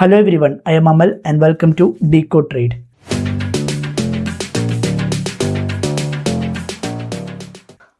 Hello everyone, I am Amal and welcome to Decode Trade.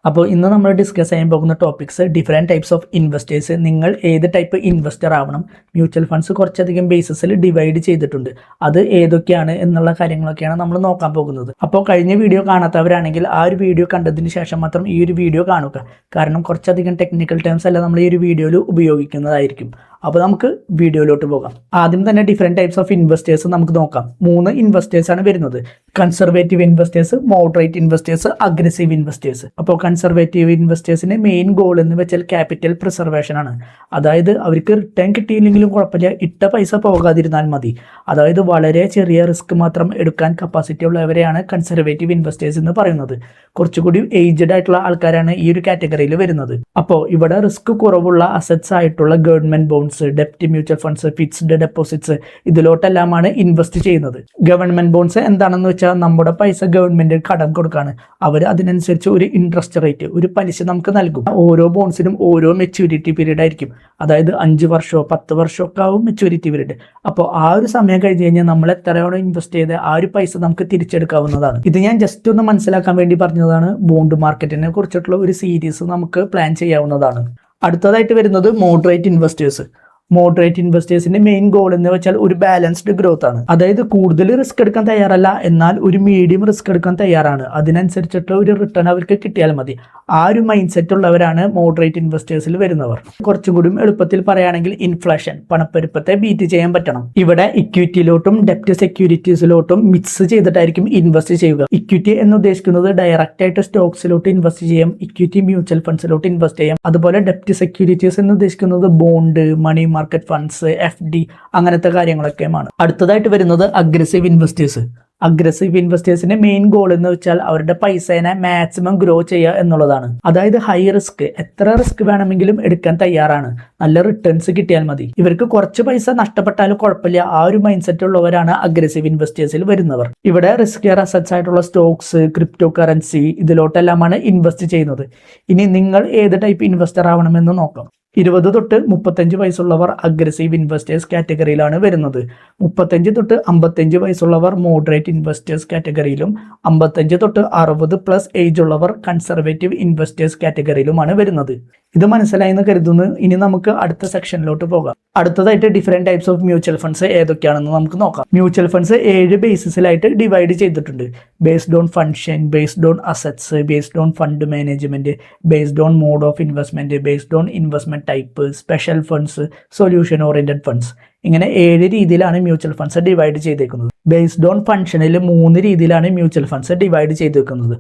അപ്പോൾ ഇന്ന് നമ്മൾ discuss ചെയ്യാൻ പോകുന്ന topics different types of investors. നിങ്ങൾ ഏത് ടൈപ്പ് ഇൻവെസ്റ്റർ ആവണം, മ്യൂച്വൽ ഫണ്ട്സ് കുറച്ചധികം ബേസിസിൽ ഡിവൈഡ് ചെയ്തിട്ടുണ്ട്, അത് ഏതൊക്കെയാണ് എന്നുള്ള കാര്യങ്ങളൊക്കെയാണ് നമ്മൾ നോക്കാൻ പോകുന്നത്. അപ്പോൾ കഴിഞ്ഞ വീഡിയോ കാണാത്തവരാണെങ്കിൽ ആ ഒരു വീഡിയോ കണ്ടതിന് ശേഷം മാത്രം ഈ ഒരു വീഡിയോ കാണുക, കാരണം കുറച്ചധികം ടെക്നിക്കൽ ടേംസ് എല്ലാം നമ്മൾ ഈ ഒരു വീഡിയോയിൽ ഉപയോഗിക്കുന്നതായിരിക്കും. അപ്പോൾ നമുക്ക് വീഡിയോയിലോട്ട് പോകാം. ആദ്യം തന്നെ ഡിഫറെൻറ്റ് ടൈപ്സ് ഓഫ് ഇൻവെസ്റ്റേഴ്സ് നമുക്ക് നോക്കാം. 3 ഇൻവെസ്റ്റേഴ്സാണ് വരുന്നത്: conservative investors, moderate investors, aggressive investors. അപ്പോൾ കൺസർവേറ്റീവ് ഇൻവെസ്റ്റേഴ്സിന്റെ മെയിൻ ഗോൾ എന്ന് വെച്ചാൽ ക്യാപിറ്റൽ പ്രിസർവേഷൻ ആണ്. അതായത് അവർക്ക് റിട്ടേൺ കിട്ടിയില്ലെങ്കിലും കുഴപ്പമില്ല, ഇട്ട പൈസ പോകാതിരുന്നാൽ മതി. അതായത് വളരെ ചെറിയ റിസ്ക് മാത്രം എടുക്കാൻ കപ്പാസിറ്റി ഉള്ളവരെയാണ് കൺസർവേറ്റീവ് ഇൻവെസ്റ്റേഴ്സ് എന്ന് പറയുന്നത്. കുറച്ചുകൂടി ഏജ്ഡ് ആയിട്ടുള്ള ആൾക്കാരാണ് ഈ ഒരു കാറ്റഗറിയിൽ വരുന്നത്. അപ്പോൾ ഇവിടെ റിസ്ക് കുറവുള്ള അസറ്റ്സ് ആയിട്ടുള്ള ഗവൺമെന്റ് ബോണ്ട്സ്, ഡെപ്റ്റ് മ്യൂച്വൽ ഫണ്ട്സ്, ഫിക്സ്ഡ് ഡെപ്പോസിറ്റ്സ്, ഇതിലോട്ടെല്ലാമാണ് ഇൻവെസ്റ്റ് ചെയ്യുന്നത്. ഗവൺമെന്റ് ബോണ്ട്സ് എന്താണെന്ന് വെച്ചാൽ നമ്മുടെ പൈസ ഗവൺമെന്റ് കടം കൊടുക്കാണ്. അവർ അതിനനുസരിച്ച് ഒരു ഇൻട്രസ്റ്റ് റേറ്റ്, ഒരു പലിശ നമുക്ക് നൽകും. ഓരോ ബോണ്ട്സിനും ഓരോ മെച്യൂരിറ്റി പീരീഡ് ആയിരിക്കും. അതായത് 5 വർഷമോ 10 വർഷമോ ഒക്കെ ആവും മെച്യൂരിറ്റി പീരീഡ്. അപ്പോൾ ആ ഒരു സമയം കഴിഞ്ഞ് കഴിഞ്ഞാൽ നമ്മൾ എത്രയാണോ ഇൻവെസ്റ്റ് ചെയ്ത് ആ ഒരു പൈസ നമുക്ക് തിരിച്ചെടുക്കാവുന്നതാണ്. ഇത് ഞാൻ ജസ്റ്റ് ഒന്ന് മനസ്സിലാക്കാൻ വേണ്ടി പറഞ്ഞതാണ്. ബോണ്ട് മാർക്കറ്റിനെ കുറിച്ചിട്ടുള്ള ഒരു സീരീസ് നമുക്ക് പ്ലാൻ ചെയ്യാവുന്നതാണ്. അടുത്തതായിട്ട് വരുന്നത് മോഡറേറ്റ് ഇൻവെസ്റ്റേഴ്സ്. മോഡറേറ്റ് ഇൻവെസ്റ്റേഴ്സിന്റെ മെയിൻ ഗോൾ എന്ന് വെച്ചാൽ ഒരു ബാലൻസ്ഡ് ഗ്രോത്ത് ആണ്. അതായത് കൂടുതൽ റിസ്ക് എടുക്കാൻ തയ്യാറല്ല, എന്നാൽ ഒരു മീഡിയം റിസ്ക് എടുക്കാൻ തയ്യാറാണ്. അതിനനുസരിച്ചിട്ടുള്ള ഒരു റിട്ടേൺ അവർക്ക് കിട്ടിയാൽ മതി. ആ ഒരു മൈൻഡ് സെറ്റ് ഉള്ളവരാണ് മോഡറേറ്റ് ഇൻവെസ്റ്റേഴ്സിൽ വരുന്നവർ. കുറച്ചും കൂടി എളുപ്പത്തിൽ പറയുകയാണെങ്കിൽ ഇൻഫ്ലേഷൻ, പണപ്പെരുപ്പത്തെ ബീറ്റ് ചെയ്യാൻ പറ്റണം. ഇവിടെ ഇക്വിറ്റിയിലോട്ടും ഡെപ്റ്റ് സെക്യൂരിറ്റീസിലോട്ടും മിക്സ് ചെയ്തിട്ടായിരിക്കും ഇൻവെസ്റ്റ് ചെയ്യുക. ഇക്വിറ്റി എന്ന് ഉദ്ദേശിക്കുന്നത് ഡയറക്റ്റ് ആയിട്ട് സ്റ്റോക്സിലോട്ട് ഇൻവെസ്റ്റ് ചെയ്യാം, ഇക്വിറ്റി മ്യൂച്വൽ ഫണ്ട്സിലോട്ട് ഇൻവെസ്റ്റ് ചെയ്യാം. അതുപോലെ ഡെപ്റ്റ് സെക്യൂരിറ്റീസ് എന്ന് ഉദ്ദേശിക്കുന്നത് bond, money market funds, FD അങ്ങനത്തെ കാര്യങ്ങളൊക്കെയാണ്. അടുത്തതായിട്ട് വരുന്നത് അഗ്രസീവ് ഇൻവെസ്റ്റേഴ്സ്. അഗ്രസീവ് ഇൻവെസ്റ്റേഴ്സിന്റെ മെയിൻ ഗോൾ എന്ന് വെച്ചാൽ അവരുടെ പൈസേനെ മാക്സിമം ഗ്രോ ചെയ്യുക എന്നുള്ളതാണ്. അതായത് ഹൈ റിസ്ക്, എത്ര റിസ്ക് വേണമെങ്കിലും എടുക്കാൻ തയ്യാറാണ്, നല്ല റിട്ടേൺസ് കിട്ടിയാൽ മതി. ഇവർക്ക് കുറച്ച് പൈസ നഷ്ടപ്പെട്ടാലും കുഴപ്പമില്ല, ആ ഒരു മൈൻഡ് സെറ്റ് ഉള്ളവരാണ് അഗ്രസീവ് ഇൻവെസ്റ്റേഴ്സിൽ വരുന്നവർ. ഇവിടെ റിസ്കിയർ അസറ്റ്സ് ആയിട്ടുള്ള സ്റ്റോക്സ്, ക്രിപ്റ്റോ കറൻസി, ഇതിലോട്ടെല്ലാമാണ് ഇൻവെസ്റ്റ് ചെയ്യുന്നത്. ഇനി നിങ്ങൾ ഏത് ടൈപ്പ് ഇൻവെസ്റ്റർ ആവണമെന്ന് നോക്കാം. 20 തൊട്ട് 35 വയസ്സുള്ളവർ അഗ്രസീവ് ഇൻവെസ്റ്റേഴ്സ് കാറ്റഗറിയിലാണ് വരുന്നത്. 35 തൊട്ട് 55 വയസ്സുള്ളവർ മോഡറേറ്റ് ഇൻവെസ്റ്റേഴ്സ് കാറ്റഗറിയിലും 55 തൊട്ട് 60+ ഏജ് ഉള്ളവർ കൺസർവേറ്റീവ് ഇൻവെസ്റ്റേഴ്സ് കാറ്റഗറിയിലുമാണ് വരുന്നത്. ഇത് മനസ്സിലായി എന്ന് കരുതുന്നു. ഇനി നമുക്ക് അടുത്ത സെക്ഷനിലോട്ട് പോകാം. അടുത്തതായിട്ട് different types of mutual funds ഏതൊക്കെയാണെന്ന് നമുക്ക് നോക്കാം. മ്യൂച്വൽ ഫണ്ട്സ് 7 ബേസിസിലായിട്ട് ഡിവൈഡ് ചെയ്തിട്ടുണ്ട്. Based on function, based on assets, based on fund management, based on mode of investment, based on investment type, special funds, solution oriented funds. ഇങ്ങനെ 7 രീതിയിലാണ് mutual funds divide ചെയ്തേക്കുന്നത്. Based on ഫംഗ്ഷനിൽ 3 രീതിയിലാണ് mutual funds divide ചെയ്തേക്കുന്നത്: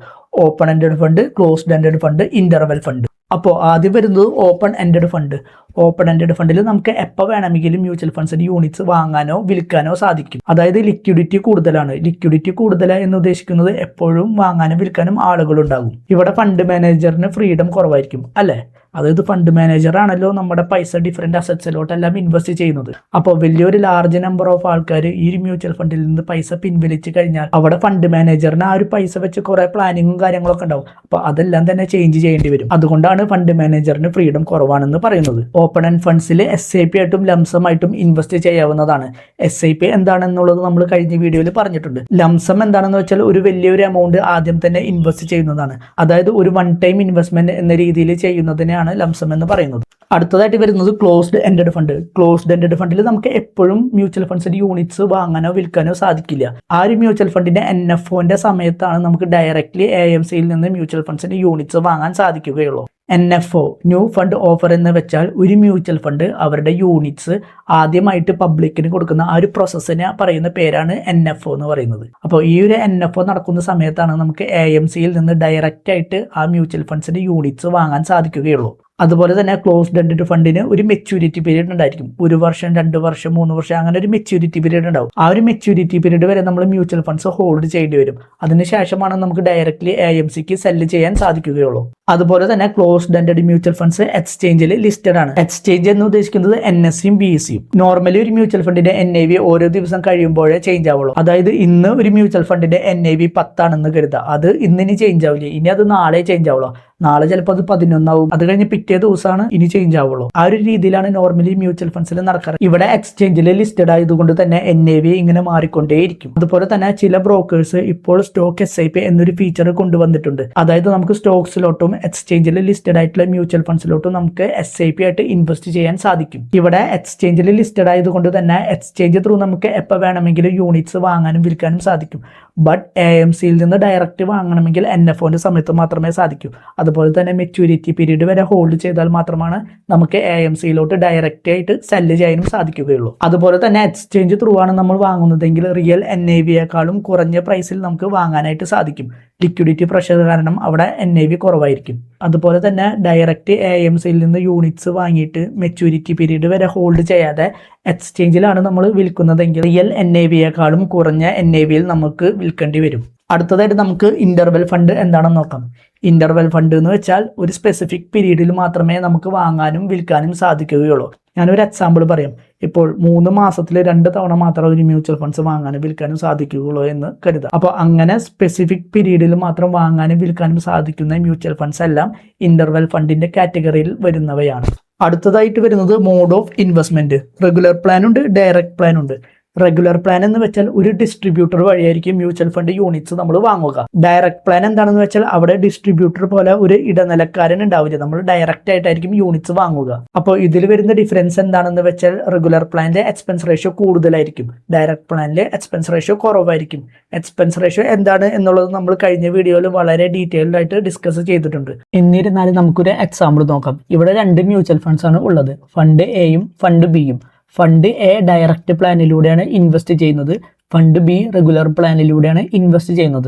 open ended fund, closed ended fund, interval fund. അപ്പോൾ ആദ്യം വരുന്നത് open ended fund. Open ended ഫണ്ടിൽ നമുക്ക് എപ്പോൾ വേണമെങ്കിലും മ്യൂച്വൽ ഫണ്ട്സിന്റെ യൂണിറ്റ്സ് വാങ്ങാനോ വിൽക്കാനോ സാധിക്കും. അതായത് ലിക്വിഡിറ്റി കൂടുതലാണ്. ലിക്വിഡിറ്റി കൂടുതലാണ് എന്ന് ഉദ്ദേശിക്കുന്നത് എപ്പോഴും വാങ്ങാനും വിൽക്കാനും ആളുകളുണ്ടാകും. ഇവിടെ ഫണ്ട് മാനേജറിന് ഫ്രീഡം കുറവായിരിക്കും, അല്ലേ? അതായത് ഫണ്ട് മാനേജർ ആണല്ലോ നമ്മുടെ പൈസ ഡിഫറെന്റ് അസറ്റ്സിലോട്ടെല്ലാം ഇൻവെസ്റ്റ് ചെയ്യുന്നത്. അപ്പോൾ വലിയൊരു ലാർജ് നമ്പർ ഓഫ് ആൾക്കാർ ഈ മ്യൂച്വൽ ഫണ്ടിൽ നിന്ന് പൈസ പിൻവലിച്ച് കഴിഞ്ഞാൽ അവിടെ ഫണ്ട് മാനേജറിന് ആ ഒരു പൈസ വെച്ച് കുറെ പ്ലാനിങ്ങും കാര്യങ്ങളൊക്കെ ഉണ്ടാവും. അപ്പോൾ അതെല്ലാം തന്നെ ചേഞ്ച് ചെയ്യേണ്ടി വരും. അതുകൊണ്ടാണ് ഫണ്ട് മാനേജറിന് ഫ്രീഡം കുറവാണെന്ന് പറയുന്നത്. ഓപ്പൺ എൻഡ് ഫണ്ട്സിൽ SIP ആയിട്ടും ലംസം ആയിട്ടും ഇൻവെസ്റ്റ് ചെയ്യാവുന്നതാണ്. SIP എന്താണെന്നുള്ളത് നമ്മൾ കഴിഞ്ഞ വീഡിയോയിൽ പറഞ്ഞിട്ടുണ്ട്. ലംസം എന്താണെന്ന് വെച്ചാൽ ഒരു വലിയൊരു എമൗണ്ട് ആദ്യം തന്നെ ഇൻവെസ്റ്റ് ചെയ്യുന്നതാണ്. അതായത് ഒരു വൺ ടൈം ഇൻവെസ്റ്റ്മെന്റ് എന്ന രീതിയിൽ ചെയ്യുന്നതിനെ ലംസം എന്ന് പറയുന്നത്. അടുത്തതായിട്ട് വരുന്നത് closed ended fund. Closed ended ഫണ്ടിൽ നമുക്ക് എപ്പോഴും മ്യൂച്വൽ ഫണ്ട്സിന്റെ യൂണിറ്റ്സ് വാങ്ങാനോ വിൽക്കാനോ സാധിക്കില്ല. ആ ഒരു മ്യൂച്വൽ ഫണ്ടിന്റെ NFOന്റെ സമയത്താണ് നമുക്ക് ഡയറക്ട്ലി AMCയിൽ നിന്ന് മ്യൂച്വൽ ഫണ്ട്സിന്റെ യൂണിറ്റ്സ് വാങ്ങാൻ സാധിക്കുകയുള്ളൂ. NFO, ന്യൂ ഫണ്ട് ഓഫർ എന്ന് വെച്ചാൽ ഒരു മ്യൂച്വൽ ഫണ്ട് അവരുടെ യൂണിറ്റ്സ് ആദ്യമായിട്ട് പബ്ലിക്കിന് കൊടുക്കുന്ന ആ ഒരു പ്രോസസ്സിനെ പറയുന്ന പേരാണ് NFO എന്ന് പറയുന്നത്. അപ്പോൾ ഈ ഒരു NFO നടക്കുന്ന സമയത്താണ് നമുക്ക് AMCയിൽ നിന്ന് ഡയറക്റ്റ് ആയിട്ട് ആ മ്യൂച്വൽ ഫണ്ട്സിന്റെ യൂണിറ്റ്സ് വാങ്ങാൻ സാധിക്കുകയുള്ളൂ. അതുപോലെ തന്നെ ക്ലോസ്ഡ് എൻഡഡ് ഫണ്ടിന് ഒരു മെച്യൂരിറ്റി പീരീഡ് ഉണ്ടായിരിക്കും. 1 വർഷം, 2 വർഷം, 3 വർഷം, അങ്ങനെ ഒരു മെച്യൂരിറ്റി പീരീഡ് ഉണ്ടാവും. ആ ഒരു മെച്യൂരിറ്റി പീരീഡ് വരെ നമ്മൾ മ്യൂച്വൽ ഫണ്ട്സ് ഹോൾഡ് ചെയ്യേണ്ടി വരും. അതിനുശേഷമാണ് നമുക്ക് ഡയറക്റ്റ്ലി AMCക്ക് സെല്ല് ചെയ്യാൻ സാധിക്കുകയുള്ളൂ. അതുപോലെ തന്നെ ക്ലോസ്ഡ് എൻഡഡ് മ്യൂച്വൽ ഫണ്ട്സ് എക്സ്ചേഞ്ചിൽ ലിസ്റ്റഡ് ആണ്. എക്സ്ചേഞ്ച് എന്ന് ഉദ്ദേശിക്കുന്നത് NSEയും BSEയും. നോർമലി ഒരു മ്യൂച്വൽ ഫണ്ടിന്റെ NAV ഓരോ ദിവസം കഴിയുമ്പോഴേ ചേഞ്ച് ആവുള്ളൂ. അതായത് ഇന്ന് ഒരു മ്യൂച്വൽ ഫണ്ടിന്റെ NAV 10 ആണെന്ന് കരുതുക, അത് ഇന്നിനി ചേഞ്ച് ആവില്ല, ഇനി അത് നാളെ ചേഞ്ച് ആവുള്ളൂ. നാളെ ചിലപ്പോൾ അത് 11 ആവും, അത് കഴിഞ്ഞ് പിറ്റേ ദിവസമാണ് ഇനി ചേഞ്ച് ആവുള്ളൂ. ആ ഒരു രീതിയിലാണ് നോർമലി മ്യൂച്വൽ ഫണ്ട്സിൽ നടക്കാറ്. ഇവിടെ എക്സ്ചേഞ്ചിൽ ലിസ്റ്റഡ് ആയതുകൊണ്ട് തന്നെ NAV ഇങ്ങനെ മാറിക്കൊണ്ടേയിരിക്കും. അതുപോലെ തന്നെ ചില ബ്രോക്കേഴ്സ് ഇപ്പോൾ സ്റ്റോക്ക് SIP എന്നൊരു ഫീച്ചർ കൊണ്ടുവന്നിട്ടുണ്ട്. അതായത് നമുക്ക് സ്റ്റോക്സിലോട്ടും എക്സ്ചേഞ്ചിൽ ലിസ്റ്റഡ് ആയിട്ടുള്ള മ്യൂച്വൽ ഫണ്ട്സിലോട്ടും നമുക്ക് SIP ആയിട്ട് ഇൻവെസ്റ്റ് ചെയ്യാൻ സാധിക്കും. ഇവിടെ എക്സ്ചേഞ്ചിൽ ലിസ്റ്റഡ് ആയതുകൊണ്ട് തന്നെ എക്സ്ചേഞ്ച് ത്രൂ നമുക്ക് എപ്പോൾ വേണമെങ്കിലും യൂണിറ്റ്സ് വാങ്ങാനും വിൽക്കാനും സാധിക്കും. ബട്ട് AMCയിൽ നിന്ന് ഡയറക്റ്റ് വാങ്ങണമെങ്കിൽ NFOന്റെ സമയത്ത് മാത്രമേ സാധിക്കൂ. അതുപോലെ തന്നെ മെച്യൂരിറ്റി പീരീഡ് വരെ ഹോൾഡ് ചെയ്താൽ മാത്രമാണ് നമുക്ക് AMCയിലോട്ട് ഡയറക്റ്റ് ആയിട്ട് സെല്ല് ചെയ്യാനും സാധിക്കുകയുള്ളൂ. അതുപോലെ തന്നെ എക്സ്ചേഞ്ച് ത്രൂ ആണ് നമ്മൾ വാങ്ങുന്നതെങ്കിൽ റിയൽ NAVയേക്കാളും കുറഞ്ഞ പ്രൈസിൽ നമുക്ക് വാങ്ങാനായിട്ട് സാധിക്കും. ലിക്വിഡിറ്റി പ്രഷർ കാരണം അവിടെ NAV കുറവായിരിക്കും. അതുപോലെ തന്നെ ഡയറക്റ്റ് AMCയിൽ നിന്ന് യൂണിറ്റ്സ് വാങ്ങിയിട്ട് മെച്യൂരിറ്റി പീരീഡ് വരെ ഹോൾഡ് ചെയ്യാതെ എക്സ്ചേഞ്ചിലാണ് നമ്മൾ വിൽക്കുന്നതെങ്കിൽ റിയൽ NAVയേക്കാളും കുറഞ്ഞ NAVയിൽ നമുക്ക് വിൽക്കേണ്ടി വരും. അടുത്തതായിട്ട് നമുക്ക് ഇന്റർവെൽ ഫണ്ട് എന്താണെന്ന് നോക്കാം. ഇന്റർവെൽ ഫണ്ട് എന്ന് വെച്ചാൽ ഒരു സ്പെസിഫിക് പീരീഡിൽ മാത്രമേ നമുക്ക് വാങ്ങാനും വിൽക്കാനും സാധിക്കുകയുള്ളൂ. ഞാനൊരു എക്സാമ്പിൾ പറയാം. ഇപ്പോൾ 3 മാസത്തിൽ 2 തവണ മാത്രമേ ഒരു മ്യൂച്വൽ ഫണ്ട്സ് വാങ്ങാനും വിൽക്കാനും സാധിക്കുകയുള്ളൂ എന്ന് കരുതാം. അപ്പോൾ അങ്ങനെ സ്പെസിഫിക് പീരീഡിൽ മാത്രം വാങ്ങാനും വിൽക്കാനും സാധിക്കുന്ന മ്യൂച്വൽ ഫണ്ട്സ് എല്ലാം ഇന്റർവെൽ ഫണ്ടിന്റെ കാറ്റഗറിയിൽ വരുന്നവയാണ്. അടുത്തതായിട്ട് വരുന്നത് mode of investment. Regular plan ഉണ്ട്, ഡയറക്റ്റ് പ്ലാൻ ഉണ്ട്. റെഗുലർ പ്ലാൻ എന്ന് വെച്ചാൽ ഒരു ഡിസ്ട്രിബ്യൂട്ടർ വഴിയായിരിക്കും മ്യൂച്വൽ ഫണ്ട് യൂണിറ്റ്സ് നമ്മൾ വാങ്ങുക. ഡയറക്റ്റ് പ്ലാൻ എന്താണെന്ന് വെച്ചാൽ അവിടെ ഡിസ്ട്രിബ്യൂട്ടർ പോലെ ഒരു ഇടനിലക്കാരൻ ഉണ്ടാവില്ല, നമ്മൾ ഡയറക്റ്റ് ആയിട്ടായിരിക്കും യൂണിറ്റ്സ് വാങ്ങുക. അപ്പോൾ ഇതിൽ വരുന്ന ഡിഫറൻസ് എന്താണെന്ന് വെച്ചാൽ റെഗുലർ പ്ലാനിലെ എക്സ്പെൻസ് റേഷ്യോ കൂടുതലായിരിക്കും, ഡയറക്റ്റ് പ്ലാനിലെ എക്സ്പെൻസ് റേഷ്യോ കുറവായിരിക്കും. എക്സ്പെൻസ് റേഷ്യോ എന്താണ് എന്നുള്ളത് നമ്മൾ കഴിഞ്ഞ വീഡിയോയിൽ വളരെ ഡീറ്റെയിൽഡ് ആയിട്ട് ഡിസ്കസ് ചെയ്തിട്ടുണ്ട്. എന്നിരുന്നാലും നമുക്കൊരു എക്സാമ്പിൾ നോക്കാം. ഇവിടെ 2 മ്യൂച്വൽ ഫണ്ട്സ് ആണ് ഉള്ളത്, ഫണ്ട് എയും ഫണ്ട് ബിയും. ഫണ്ട് എ ഡയറക്റ്റ് പ്ലാനിലൂടെയാണ് ഇൻവെസ്റ്റ് ചെയ്യുന്നത്, ഫണ്ട് ബി റെഗുലർ പ്ലാനിലൂടെയാണ് ഇൻവെസ്റ്റ് ചെയ്യുന്നത്.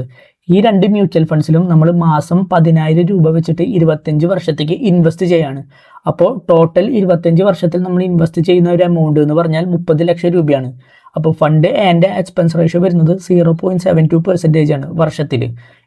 ഈ 2 മ്യൂച്വൽ ഫണ്ട്സിലും നമ്മൾ മാസം 10,000 രൂപ വെച്ചിട്ട് 25 വർഷത്തേക്ക് ഇൻവെസ്റ്റ് ചെയ്യാണ്. അപ്പോൾ ടോട്ടൽ 25 വർഷത്തിൽ നമ്മൾ ഇൻവെസ്റ്റ് ചെയ്യുന്ന ഒരു എമൗണ്ട് എന്ന് പറഞ്ഞാൽ 30 ലക്ഷം രൂപയാണ്. അപ്പോൾ ഫണ്ട് എന്റെ എക്സ്പെൻസ് റേഷ്യോ വരുന്നത് 0.72% ആണ് വർഷത്തിൽ.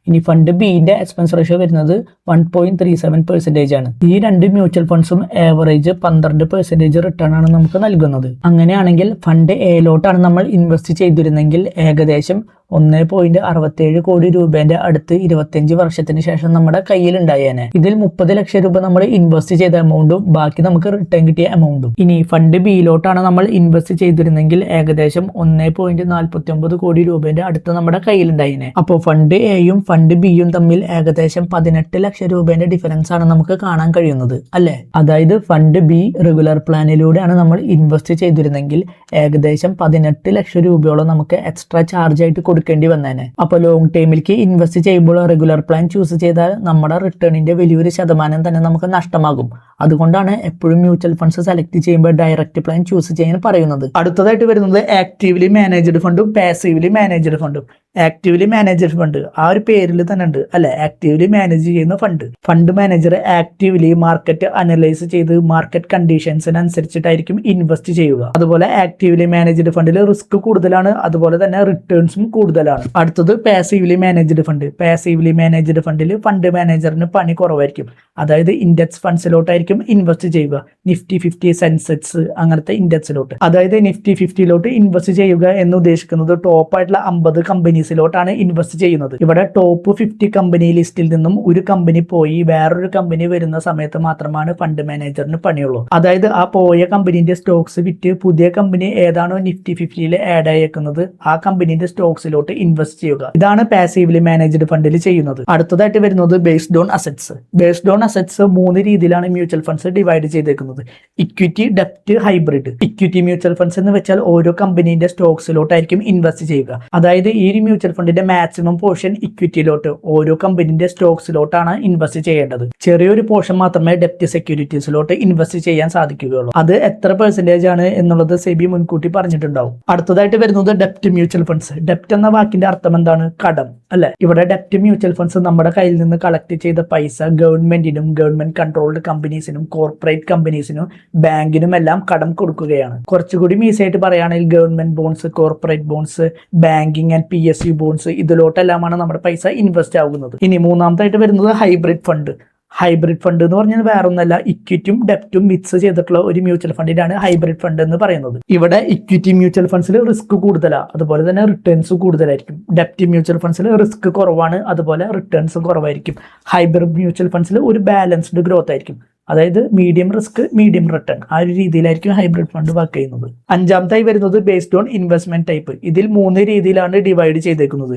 ഇനി ഫണ്ട് ബിന്റെ എക്സ്പെൻസ് റേഷ്യോ വരുന്നത് 1.37% ആണ്. ഈ 2 മ്യൂച്വൽ ഫണ്ട്സും ആവറേജ് 12% റിട്ടേൺ ആണ് നമുക്ക് നൽകുന്നത്. അങ്ങനെയാണെങ്കിൽ ഫണ്ട് എയിലോട്ടാണ് നമ്മൾ ഇൻവെസ്റ്റ് ചെയ്തിരുന്നെങ്കിൽ ഏകദേശം 1.67 കോടി രൂപേന്റെ അടുത്ത് 25 വർഷത്തിന് ശേഷം നമ്മുടെ കയ്യിൽ ഉണ്ടായേനെ. ഇതിൽ 30 ലക്ഷം രൂപ നമ്മൾ ഇൻവെസ്റ്റ് ചെയ്ത എമൗണ്ടും ബാക്കി നമുക്ക് റിട്ടേൺ കിട്ടിയ എമൗണ്ടും. ഇനി ഫണ്ട് ബിയിലോട്ടാണ് നമ്മൾ ഇൻവെസ്റ്റ് ചെയ്തിരുന്നെങ്കിൽ ഏകദേശം 1.49 കോടി രൂപേന്റെ അടുത്ത് നമ്മുടെ കയ്യിൽ ഉണ്ടായേനെ. അപ്പോൾ ഫണ്ട് എയും ഫണ്ട് ബിയും തമ്മിൽ ഏകദേശം 18 ലക്ഷം രൂപേന്റെ ഡിഫറൻസ് ആണ് നമുക്ക് കാണാൻ കഴിയുന്നത് അല്ലെ. അതായത് ഫണ്ട് ബി റെഗുലർ പ്ലാനിലൂടെയാണ് നമ്മൾ ഇൻവെസ്റ്റ് ചെയ്തിരുന്നെങ്കിൽ ഏകദേശം 18 ലക്ഷം രൂപയോളം നമുക്ക് എക്സ്ട്രാ ചാർജ് ആയിട്ട് കൊടുക്കേണ്ടി വന്നേനെ. അപ്പോൾ ലോങ് ടൈമിലേക്ക് ഇൻവെസ്റ്റ് ചെയ്യുമ്പോൾ റെഗുലർ പ്ലാൻ ചൂസ് ചെയ്താൽ നമ്മുടെ റിട്ടേണിന്റെ വലിയൊരു ശതമാനം തന്നെ നമുക്ക് നഷ്ടമാകും. അതുകൊണ്ടാണ് എപ്പോഴും മ്യൂച്വൽ ഫണ്ട്സ് സെലക്ട് ചെയ്യുമ്പോൾ ഡയറക്റ്റ് പ്ലാൻ ചൂസ് ചെയ്യാൻ പറയുന്നത്. അടുത്തതായിട്ട് വരുന്നത് ആക്റ്റീവ്ലി മാനേജ്ഡ് ഫണ്ടും പാസീവ്ലി മാനേജ്ഡ് ഫണ്ടും. ആക്റ്റീവ്ലി മാനേജ്ഡ് ഫണ്ട് ആ ഒരു പേരിൽ തന്നെ ഉണ്ട് അല്ലെ, ആക്റ്റീവ്ലി മാനേജ് ചെയ്യുന്ന fund. Fund manager actively market analyse ചെയ്ത് മാർക്കറ്റ് കണ്ടീഷൻസിനനുസരിച്ചിട്ടായിരിക്കും ഇൻവെസ്റ്റ് ചെയ്യുക. അതുപോലെ ആക്റ്റീവ്ലി മാനേജ്ഡ് ഫണ്ടിൽ റിസ്ക് കൂടുതലാണ്, അതുപോലെ തന്നെ റിട്ടേൺസും കൂടുതലാണ്. അടുത്തത് passively managed fund. Passively managed ഫണ്ടിൽ ഫണ്ട് മാനേജറിന് പണി കുറവായിരിക്കും. അതായത് ഇൻഡെക്സ് ഫണ്ട്സിലോട്ടായിരിക്കും ഇൻവെസ്റ്റ് ചെയ്യുക, നിഫ്റ്റി 50 സെൻസെക്സ് അങ്ങനത്തെ ഇൻഡെക്സിലോട്ട്. അതായത് നിഫ്റ്റി 50ലോട്ട് ഇൻവെസ്റ്റ് ചെയ്യുക എന്ന് ഉദ്ദേശിക്കുന്നത് ടോപ്പ് ആയിട്ടുള്ള 50 കമ്പനീസിലോട്ടാണ് ഇൻവെസ്റ്റ് ചെയ്യുന്നത്. ഇവിടെ ടോപ്പ് 50 കമ്പനി ലിസ്റ്റിൽ നിന്നും ഒരു കമ്പനി പോയി വേറൊരു കമ്പനി വരുന്ന സമയത്ത് മാത്രമാണ് ഫണ്ട് മാനേജറിന് പണിയുള്ളൂ. അതായത് ആ പോയ കമ്പനീന്റെ സ്റ്റോക്സ് വിറ്റ് പുതിയ കമ്പനി ഏതാണോ നിഫ്റ്റി 50യിൽ ആഡ് ആയേക്കുന്നത് ആ കമ്പനീന്റെ സ്റ്റോക്സിലോട്ട് ഇൻവെസ്റ്റ് ചെയ്യുക. ഇതാണ് പാസീവ്ലി മാനേജ്ഡ് ഫണ്ടിൽ ചെയ്യുന്നത്. അടുത്തതായിട്ട് വരുന്നത് based on assets. Based on assets 3 രീതിയിലാണ് മ്യൂച്വൽ ഫണ്ട്സ് ഡിവൈഡ് ചെയ്തേക്കുന്നത്. ഇക്വിറ്റി, ഡെപ്റ്റ്, ഹൈബ്രിഡ്. ഇക്വിറ്റി മ്യൂച്വൽ ഫണ്ട്സ് എന്ന് വെച്ചാൽ ഓരോ കമ്പനീന്റെ സ്റ്റോക്സിലോട്ടായിരിക്കും ഇൻവെസ്റ്റ് ചെയ്യുക. അതായത് ഈ മ്യൂച്വൽ ഫണ്ടിന്റെ മാക്സിമം പോർഷൻ ഇക്വിറ്റിയിലോട്ട് ഓരോ കമ്പനീന്റെ സ്റ്റോക്സിലോട്ടാണ് ഇൻവെസ്റ്റ് ചെയ്യേണ്ടത്. ചെറിയൊരു പോർഷൻ മാത്രമേ ഡെപ്റ്റ് സെക്യൂരിറ്റീസിലോട്ട് ഇൻവെസ്റ്റ് ചെയ്യാൻ സാധിക്കുകയുള്ളൂ. അത് എത്ര പെർസെന്റേജ് ആണ് എന്നുള്ളത് സെബി മുൻകൂട്ടി പറഞ്ഞിട്ടുണ്ടാവും. അടുത്തതായിട്ട് വരുന്നത് ഡെപ്റ്റ് മ്യൂച്വൽ ഫണ്ട്സ്. ഡെപ്റ്റ് എന്ന വാക്കിന്റെ അർത്ഥം എന്താണ്? കടം അല്ലെ. ഇവിടെ ഡെപ്റ്റ് മ്യൂച്വൽ ഫണ്ട്സ് നമ്മുടെ കയ്യിൽ നിന്ന് കളക്ട് ചെയ്ത പൈസ ഗവൺമെന്റിനും ഗവൺമെന്റ് കൺട്രോൾഡ് കമ്പനീസിനും കോർപ്പറേറ്റ് കമ്പനീസിനും ബാങ്കിനും എല്ലാം കടം കൊടുക്കുകയാണ്. കുറച്ചുകൂടി ഈസിയായിട്ട് പറയുകയാണെങ്കിൽ government bonds, corporate bonds, banking and PSU bonds ഇതിലോട്ടെല്ലാമാണ് നമ്മുടെ പൈസ ഇൻവെസ്റ്റ് ആകുന്നത്. ഇനി മൂന്നാമതായിട്ട് വരുന്നത് ഹൈബ്രിഡ് ഫണ്ട്. ഹൈബ്രിഡ് ഫണ്ട് എന്ന് പറഞ്ഞാൽ വേറെ ഒന്നല്ല, ഇക്വിറ്റിയും ഡെപ്റ്റും മിക്സ് ചെയ്തിട്ടുള്ള ഒരു മ്യൂച്വൽ ഫണ്ടിനാണ് ഹൈബ്രിഡ് ഫണ്ട് എന്ന് പറയുന്നത്. ഇവിടെ ഇക്വിറ്റി മ്യൂച്വൽ ഫണ്ട്സിൽ റിസ്ക് കൂടുതലാണ്, അതുപോലെ തന്നെ റിട്ടേൺസ് കൂടുതലായിരിക്കും. ഡെപ്റ്റ് മ്യൂച്വൽ ഫണ്ട്സിൽ റിസ്ക് കുറവാണ്, അതുപോലെ റിട്ടേൺസും കുറവായിരിക്കും. ഹൈബ്രിഡ് മ്യൂച്വൽ ഫണ്ട്സിൽ ഒരു ബാലൻസ്ഡ് ഗ്രോത്ത് ആയിരിക്കും, അതായത് മീഡിയം റിസ്ക് മീഡിയം റിട്ടേൺ, ആ ഒരു രീതിയിലായിരിക്കും ഹൈബ്രിഡ് ഫണ്ട് വർക്ക് ചെയ്യുന്നത്. അഞ്ചാമതായി വരുന്നത് ബേസ്ഡ് ഓൺ ഇൻവെസ്റ്റ്മെന്റ് ടൈപ്പ്. ഇതിൽ 3 രീതിയിലാണ് ഡിവൈഡ് ചെയ്തേക്കുന്നത്: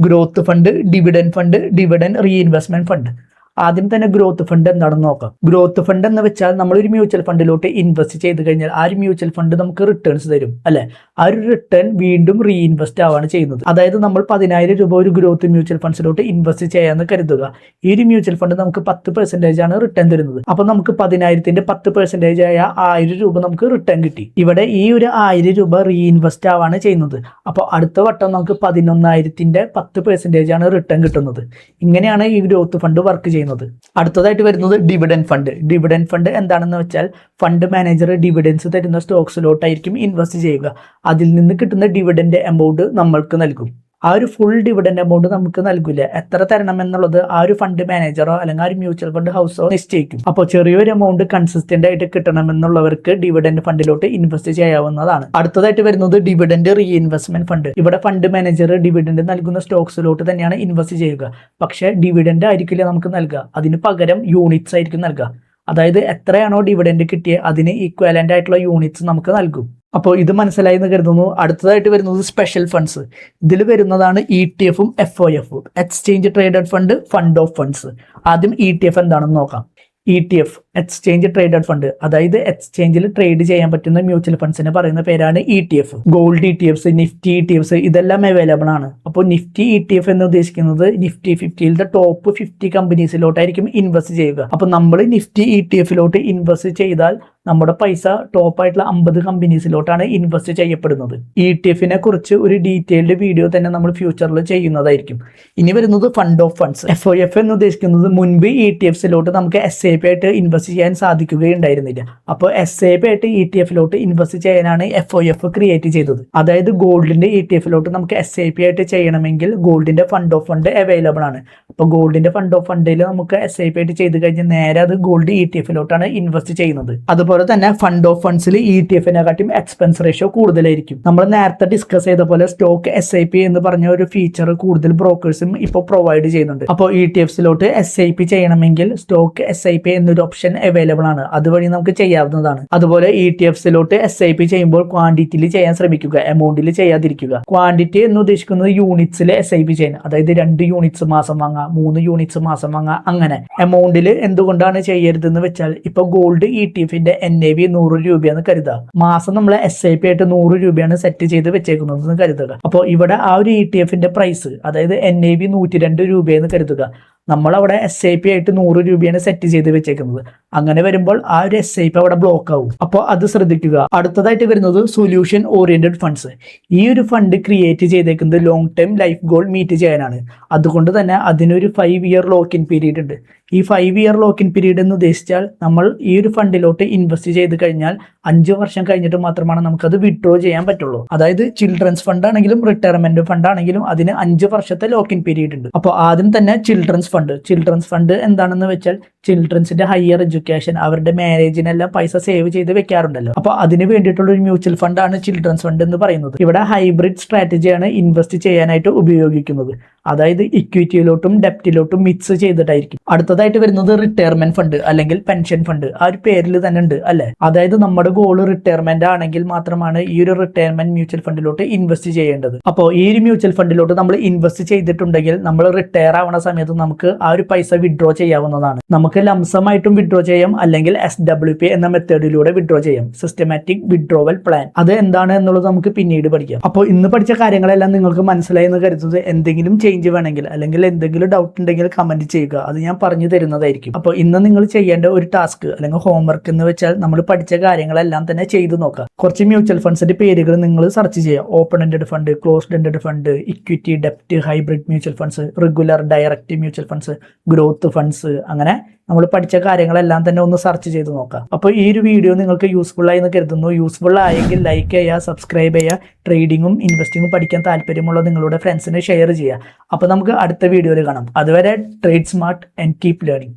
growth fund, dividend fund, dividend reinvestment fund. ആദ്യം തന്നെ ഗ്രോത്ത് ഫണ്ട് എന്താണെന്ന് നോക്കാം. ഗ്രോത്ത് ഫണ്ട് എന്ന് വെച്ചാൽ നമ്മൾ ഒരു മ്യൂച്വൽ ഫണ്ടിലോട്ട് ഇൻവെസ്റ്റ് ചെയ്ത് കഴിഞ്ഞാൽ ആ ഒരു മ്യൂച്വൽ ഫണ്ട് നമുക്ക് റിട്ടേൺസ് തരും, അല്ലെ? ആ ഒരു റിട്ടേൺ വീണ്ടും റീഇൻവെസ്റ്റ് ആവാണ് ചെയ്യുന്നത്. അതായത് നമ്മൾ 10,000 രൂപ ഒരു ഗ്രോത്ത് മ്യൂച്വൽ ഫണ്ട്സിലോട്ട് ഇൻവെസ്റ്റ് ചെയ്യാന്ന് കരുതുക. ഈ ഒരു മ്യൂച്വൽ ഫണ്ട് നമുക്ക് 10% ആണ് റിട്ടേൺ തരുന്നത്. അപ്പൊ നമുക്ക് 10,000ന്റെ 10% ആയ 1000 രൂപ നമുക്ക് റിട്ടേൺ കിട്ടി. ഇവിടെ ഈ ഒരു 1000 രൂപ റീഇൻവെസ്റ്റ് ആവാണ് ചെയ്യുന്നത്. അപ്പോൾ അടുത്ത വട്ടം നമുക്ക് 11,000ന്റെ 10% ആണ് റിട്ടേൺ കിട്ടുന്നത്. ഇങ്ങനെയാണ് ഈ ഗ്രോത്ത് ഫണ്ട് വർക്ക് ചെയ്യുന്നത്. അടുത്തതായിട്ട് വരുന്നത് ഡിവിഡൻഡ് ഫണ്ട്. ഡിവിഡൻഡ് ഫണ്ട് എന്താണെന്ന് വെച്ചാൽ ഫണ്ട് മാനേജർ ഡിവിഡൻസ് തരുന്ന സ്റ്റോക്സിലോട്ടായിരിക്കും ഇൻവെസ്റ്റ് ചെയ്യുക. അതിൽ നിന്ന് കിട്ടുന്ന ഡിവിഡൻഡ് എമൗണ്ട് നമ്മൾക്ക് നൽകും. ആ ഒരു ഫുൾ ഡിവിഡൻഡ് എമൗണ്ട് നമുക്ക് നൽകില്ല. എത്ര തരണം എന്നുള്ളത് ആ ഒരു ഫണ്ട് മാനേജറോ അല്ലെങ്കിൽ ആ ഒരു മ്യൂച്വൽ ഫണ്ട് ഹൗസോ നിശ്ചയിക്കും. അപ്പോൾ ചെറിയൊരു എമൗണ്ട് കൺസിസ്റ്റന്റ് ആയിട്ട് കിട്ടണമെന്നുള്ളവർക്ക് ഡിവിഡൻഡ് ഫണ്ടിലോട്ട് ഇൻവെസ്റ്റ് ചെയ്യാവുന്നതാണ്. അടുത്തതായിട്ട് വരുന്നത് ഡിവിഡൻഡ് റീഇൻവെസ്റ്റ്മെന്റ് ഫണ്ട്. ഇവിടെ ഫണ്ട് മാനേജർ ഡിവിഡൻഡ് നൽകുന്ന സ്റ്റോക്സിലോട്ട് തന്നെയാണ് ഇൻവെസ്റ്റ് ചെയ്യുക. പക്ഷേ ഡിവിഡൻഡ് ആയിരിക്കില്ല നമുക്ക് നൽകുക, അതിന് പകരം യൂണിറ്റ്സ് ആയിരിക്കും നൽകുക. അതായത് എത്രയാണോ ഡിവിഡൻഡ് കിട്ടിയത് അതിന് ഈക്വലന്റ് ആയിട്ടുള്ള യൂണിറ്റ്സ് നമുക്ക് നൽകും. അപ്പോൾ ഇത് മനസ്സിലായി എന്ന് കരുതുന്നു. അടുത്തതായിട്ട് വരുന്നത് സ്പെഷ്യൽ ഫണ്ട്സ്. ഇതിൽ വരുന്നതാണ് ETF-ഉം FOF-ഉം, exchange traded fund, fund of funds. ആദ്യം ETF എന്താണെന്ന് നോക്കാം. ETF, എക്സ്ചേഞ്ച് ട്രേഡഡ് ഫണ്ട്, അതായത് എക്സ്ചേഞ്ചിൽ ട്രേഡ് ചെയ്യാൻ പറ്റുന്ന മ്യൂച്വൽ ഫണ്ട്സിനെ പറയുന്ന പേരാണ് ETF. Gold ETFs, Nifty ETFs ഇതെല്ലാം അവൈലബിൾ ആണ്. അപ്പോൾ നിഫ്റ്റി ETF എന്ന് ഉദ്ദേശിക്കുന്നത് നിഫ്റ്റി 50യിലെ ടോപ്പ് 50 കമ്പനീസിലോട്ടായിരിക്കും ഇൻവെസ്റ്റ് ചെയ്യുക. അപ്പോൾ നമ്മൾ നിഫ്റ്റി ETF-ലോട്ട് ഇൻവെസ്റ്റ് ചെയ്താൽ നമ്മുടെ പൈസ ടോപ്പ് ആയിട്ടുള്ള 50 കമ്പനീസിലോട്ടാണ് ഇൻവെസ്റ്റ് ചെയ്യപ്പെടുന്നത്. ETF-നെ കുറിച്ച് ഒരു ഡീറ്റെയിൽഡ് വീഡിയോ തന്നെ നമ്മൾ ഫ്യൂച്ചറിൽ ചെയ്യുന്നതായിരിക്കും. ഇനി വരുന്നത് ഫണ്ട് ഓഫ് ഫണ്ട്സ്. FOF എന്ന് ഉദ്ദേശിക്കുന്നത് മുൻപ് ETFs-ലോട്ട് നമുക്ക് SIP ആയിട്ട് ഇൻവെസ്റ്റ് ചെയ്യാൻ സാധിക്കുകയുണ്ടായിരുന്നില്ല. അപ്പോൾ SIP ആയിട്ട് ETF-ലോട്ട് ഇൻവെസ്റ്റ് ചെയ്യാനാണ് FOF ക്രിയേറ്റ് ചെയ്തത്. അതായത് ഗോൾഡിന്റെ ETF-ലോട്ട് നമുക്ക് SIP ആയിട്ട് ചെയ്യണമെങ്കിൽ ഗോൾഡിന്റെ ഫണ്ട് ഓഫ് ഫണ്ട് അവൈലബിൾ ആണ്. അപ്പോൾ ഗോൾഡിന്റെ ഫണ്ട് ഓഫ് ഫണ്ടിൽ നമുക്ക് SIP ആയിട്ട് ചെയ്ത് കഴിഞ്ഞാൽ നേരെ അത് ഗോൾഡ് ETF-ലോട്ടാണ് ഇൻവെസ്റ്റ് ചെയ്യുന്നത്. അതുപോലെ തന്നെ ഫണ്ട് ഓഫ് ഫണ്ട്സിൽ ETF-നെക്കാട്ടും എക്സ്പെൻസ് റേഷ്യോ കൂടുതലായിരിക്കും. നമ്മൾ നേരത്തെ ഡിസ്കസ് ചെയ്ത പോലെ സ്റ്റോക്ക് SIP എന്ന് പറഞ്ഞ ഒരു ഫീച്ചർ കൂടുതൽ ബ്രോക്കേഴ്സും ഇപ്പോൾ പ്രൊവൈഡ് ചെയ്യുന്നുണ്ട്. അപ്പോൾ ETFs-ലോട്ട് SIP ചെയ്യണമെങ്കിൽ സ്റ്റോക്ക് SIP എന്നൊരു ഓപ്ഷൻ അവൈലബിൾ ആണ്, അതുവഴി നമുക്ക് ചെയ്യാവുന്നതാണ്. അതുപോലെ ETF-ലോട്ട് SIP ചെയ്യുമ്പോൾ ക്വാണ്ടിറ്റിയിൽ ചെയ്യാൻ ശ്രമിക്കുക, എമൗണ്ടിൽ ചെയ്യാതിരിക്കുക. ക്വാണ്ടിറ്റി എന്ന് ഉദ്ദേശിക്കുന്നത് യൂണിറ്റ്സിൽ SIP ചെയ്യാൻ, അതായത് 2 യൂണിറ്റ്സ് മാസം വാങ്ങാം, 3 യൂണിറ്റ്സ് മാസം വാങ്ങാം, അങ്ങനെ. എമൗണ്ടിൽ എന്തുകൊണ്ടാണ് ചെയ്യരുതെന്ന് വെച്ചാൽ ഇപ്പോൾ ഗോൾഡ് ETF-ന്റെ NAV 100 രൂപയെന്ന് കരുതുക. മാസം നമ്മൾ SIP ആയിട്ട് 100 രൂപയാണ് സെറ്റ് ചെയ്ത് വെച്ചേക്കുന്നതെന്ന് കരുതുക. അപ്പോൾ ഇവിടെ ആ ഒരു ETF-ന്റെ പ്രൈസ്, അതായത് NAV 102 രൂപയെന്ന് കരുതുക. നമ്മളവിടെ SIP ആയിട്ട് 100 രൂപയാണ് സെറ്റ് ചെയ്ത് വെച്ചേക്കുന്നത്. അങ്ങനെ വരുമ്പോൾ ആ ഒരു SIP അവിടെ ബ്ലോക്ക് ആവും. അപ്പോൾ അത് ശ്രദ്ധിക്കുക. അടുത്തതായിട്ട് വരുന്നത് സൊല്യൂഷൻ ഓറിയന്റഡ് ഫണ്ട്സ്. ഈ ഒരു ഫണ്ട് ക്രിയേറ്റ് ചെയ്തേക്കുന്നത് long time life goal meet ചെയ്യാനാണ്. അതുകൊണ്ട് തന്നെ അതിനൊരു 5 ഇയർ ലോക്ക് ഇൻ പീരീഡ് ഉണ്ട്. ഈ 5 ഇയർ ലോക്ക് ഇൻ പീരീഡ് എന്ന് ഉദ്ദേശിച്ചാൽ നമ്മൾ ഈ ഒരു ഫണ്ടിലോട്ട് ഇൻവെസ്റ്റ് ചെയ്ത് കഴിഞ്ഞാൽ 5 വർഷം കഴിഞ്ഞിട്ട് മാത്രമാണ് നമുക്കത് വിഡ്രോ ചെയ്യാൻ പറ്റുള്ളൂ. അതായത് ചിൽഡ്രൻസ് ഫണ്ട് ആണെങ്കിലും റിട്ടയർമെന്റ് ഫണ്ട് ആണെങ്കിലും അതിന് 5 വർഷത്തെ ലോക്ക് ഇൻ പീരീഡ് ഉണ്ട്. അപ്പോൾ ആദ്യം തന്നെ ചിൽഡ്രൻസ് ഫണ്ട് എന്താണെന്ന് വെച്ചാൽ ചിൽഡ്രൻസിന്റെ ഹയർ എഡ്യൂക്കേഷൻ, അവരുടെ മാരേജിനെല്ലാം പൈസ സേവ് ചെയ്ത് വെക്കാറുണ്ടല്ലോ. അപ്പോൾ അതിന് വേണ്ടിയിട്ടുള്ള ഒരു മ്യൂച്വൽ ഫണ്ട് ആണ് ചിൽഡ്രൻസ് ഫണ്ട് എന്ന് പറയുന്നത്. ഇവിടെ ഹൈബ്രിഡ് സ്ട്രാറ്റജിയാണ് ഇൻവെസ്റ്റ് ചെയ്യാനായിട്ട് ഉപയോഗിക്കുന്നത്. അതായത് ഇക്വിറ്റിയിലോട്ടും ഡെപ്റ്റിലോട്ടും മിക്സ് ചെയ്തിട്ടായിരിക്കും. അടുത്തതായിട്ട് വരുന്നത് റിട്ടയർമെന്റ് ഫണ്ട് അല്ലെങ്കിൽ പെൻഷൻ ഫണ്ട്. ആ ഒരു പേരിൽ തന്നെ ഉണ്ട്, അല്ലെ? അതായത് നമ്മുടെ ഗോൾ റിട്ടയർമെന്റ് ആണെങ്കിൽ മാത്രമാണ് ഈ ഒരു റിട്ടയർമെന്റ് മ്യൂച്വൽ ഫണ്ടിലോട്ട് ഇൻവെസ്റ്റ് ചെയ്യേണ്ടത്. അപ്പോൾ ഈ ഒരു മ്യൂച്വൽ ഫണ്ടിലോട്ട് നമ്മൾ ഇൻവെസ്റ്റ് ചെയ്തിട്ടുണ്ടെങ്കിൽ നമ്മൾ റിട്ടയർ ആവുന്ന സമയത്ത് നമുക്ക് ആ ഒരു പൈസ വിഡ്രോ ചെയ്യാവുന്നതാണ്. നമുക്ക് ലംസമായിട്ടും വിഡ്രോ ചെയ്യാം, അല്ലെങ്കിൽ SWP എന്ന മെത്തേഡിലൂടെ വിഡ്രോ ചെയ്യാം, സിസ്റ്റമാറ്റിക് വിഡ്രോവൽ പ്ലാൻ. അത് എന്താണ് എന്നുള്ളത് നമുക്ക് പിന്നീട് പഠിക്കാം. അപ്പോൾ ഇന്ന് പഠിച്ച കാര്യങ്ങളെല്ലാം നിങ്ങൾക്ക് മനസ്സിലായി എന്ന് കരുതുന്നത്. എന്തെങ്കിലും ചേഞ്ച് വേണമെങ്കിൽ അല്ലെങ്കിൽ എന്തെങ്കിലും ഡൗട്ട് ഉണ്ടെങ്കിൽ കമന്റ് ചെയ്യുക, അത് ഞാൻ പറഞ്ഞു തരുന്നതായിരിക്കും. അപ്പോൾ ഇന്ന് നിങ്ങൾ ചെയ്യേണ്ട ഒരു ടാസ്ക് അല്ലെങ്കിൽ ഹോംവർക്ക് എന്ന് വെച്ചാൽ നമ്മൾ പഠിച്ച കാര്യങ്ങളെല്ലാം തന്നെ ചെയ്തു നോക്കുക. കുറച്ച് മ്യൂച്വൽ ഫണ്ട്സിന്റെ പേരുകൾ നിങ്ങൾ സെർച്ച് ചെയ്യുക. Open ended fund, closed ended fund, equity, ഡെപ്റ്റ്, hybrid mutual funds, regular, direct mutual funds, growth funds, അങ്ങനെ നമ്മൾ പഠിച്ച കാര്യങ്ങളെല്ലാം തന്നെ ഒന്ന് സെർച്ച് ചെയ്ത് നോക്കാം. അപ്പോൾ ഈ ഒരു വീഡിയോ നിങ്ങൾക്ക് യൂസ്ഫുൾ ആയി എന്ന് കരുതുന്നു. യൂസ്ഫുൾ ആയെങ്കിൽ ലൈക്ക് ചെയ്യുക, സബ്സ്ക്രൈബ് ചെയ്യുക. ട്രേഡിങ്ങും ഇൻവെസ്റ്റിങ്ങും പഠിക്കാൻ താല്പര്യമുള്ള നിങ്ങളുടെ ഫ്രണ്ട്സിന് ഷെയർ ചെയ്യുക. അപ്പോൾ നമുക്ക് അടുത്ത വീഡിയോയിൽ കാണാം. അതുവരെ trade smart and keep learning.